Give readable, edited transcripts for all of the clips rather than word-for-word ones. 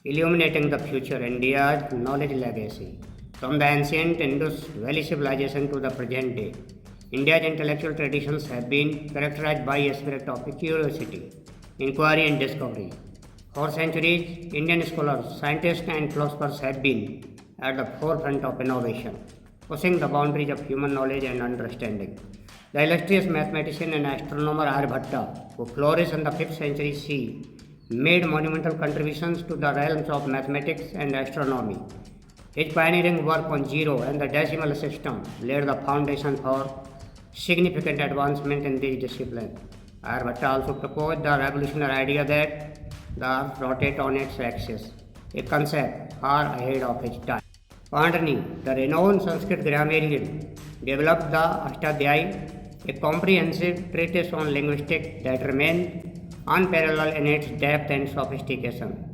illuminating the future India's knowledge legacy. From the ancient Indus Valley civilization to the present day, India's intellectual traditions have been characterized by a spirit of curiosity, inquiry, and discovery. For centuries, Indian scholars, scientists, and philosophers have been at the forefront of innovation, pushing the boundaries of human knowledge and understanding. The illustrious mathematician and astronomer Aryabhatta, who flourished in the 5th century CE, made monumental contributions to the realms of mathematics and astronomy. His pioneering work on zero and the decimal system laid the foundation for significant advancement in these disciplines. Aryabhatta also proposed the revolutionary idea that the earth rotates on its axis, a concept far ahead of its time. Pandani, the renowned Sanskrit grammarian, developed the Ashtadhyayi, a comprehensive treatise on linguistics that remains unparalleled in its depth and sophistication.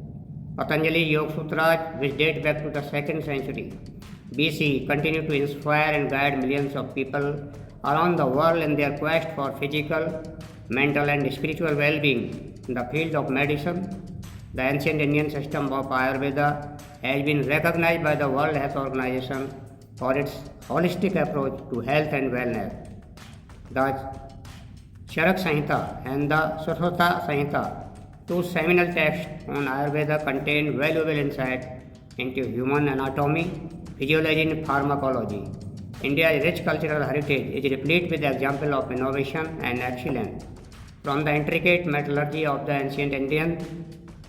Patanjali Yoga Sutras, which date back to the 2nd century BC, continue to inspire and guide millions of people around the world in their quest for physical, mental, and spiritual well-being. In the field of medicine, the ancient Indian system of Ayurveda has been recognized by the World Health Organization for its holistic approach to health and wellness. The Charak Samhita and the Sushruta Samhita, two seminal texts on Ayurveda, contain valuable insight into human anatomy, physiology, and pharmacology. India's rich cultural heritage is replete with examples of innovation and excellence, from the intricate metallurgy of the ancient Indians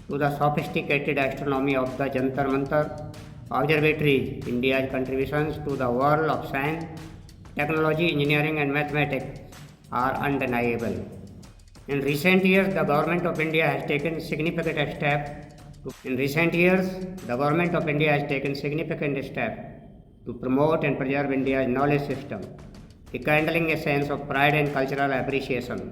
to the sophisticated astronomy of the Jantar Mantar observatories. India's contributions to the world of science, technology, engineering, and mathematics are undeniable. In recent years, the Government of India has taken significant steps to promote and preserve India's knowledge system, rekindling a sense of pride and cultural appreciation.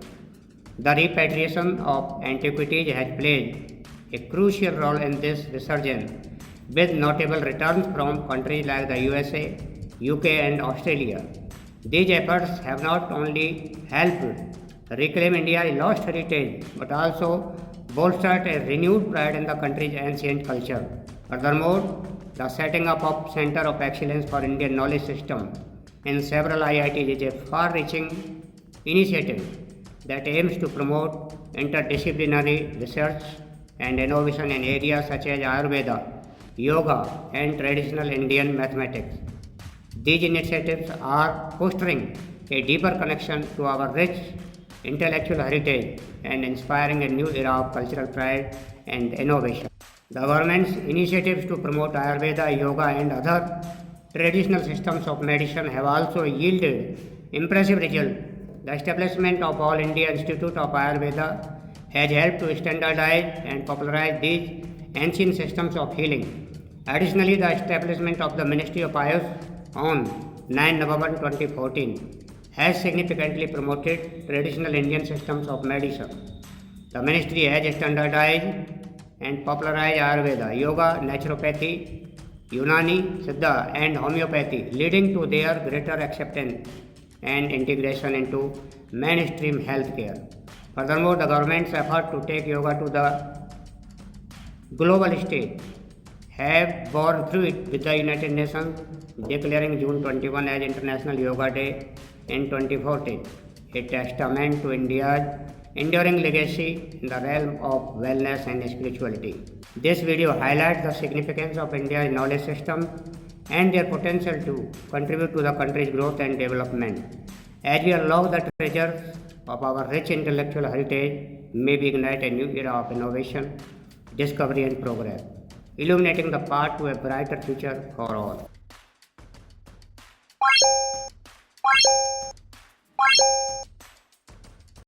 The repatriation of antiquities has played a crucial role in this resurgence, with notable returns from countries like the USA, UK, and Australia. These efforts have not only helped reclaim India's lost heritage but also bolstered a renewed pride in the country's ancient culture. Furthermore, the setting up of Center of Excellence for Indian Knowledge System in several IITs is a far-reaching initiative that aims to promote interdisciplinary research and innovation in areas such as Ayurveda, yoga, and traditional Indian mathematics. These initiatives are fostering a deeper connection to our rich intellectual heritage and inspiring a new era of cultural pride and innovation. The government's initiatives to promote Ayurveda, yoga, and other traditional systems of medicine have also yielded impressive results. The establishment of All India Institute of Ayurveda has helped to standardize and popularize these ancient systems of healing. Additionally, the establishment of the Ministry of Ayush on 9 November 2014 has significantly promoted traditional Indian systems of medicine. The ministry has standardized and popularized Ayurveda, yoga, naturopathy, Unani, Siddha, and homeopathy, leading to their greater acceptance and integration into mainstream healthcare. Furthermore, the government's effort to take yoga to the global stage have borne fruit, with the United Nations declaring June 21 as International Yoga Day in 2014, a testament to India's enduring legacy in the realm of wellness and spirituality. This video highlights the significance of India's knowledge system and their potential to contribute to the country's growth and development. As we unlock the treasures of our rich intellectual heritage, may we ignite a new era of innovation, discovery, and progress, illuminating the path to a brighter future for all.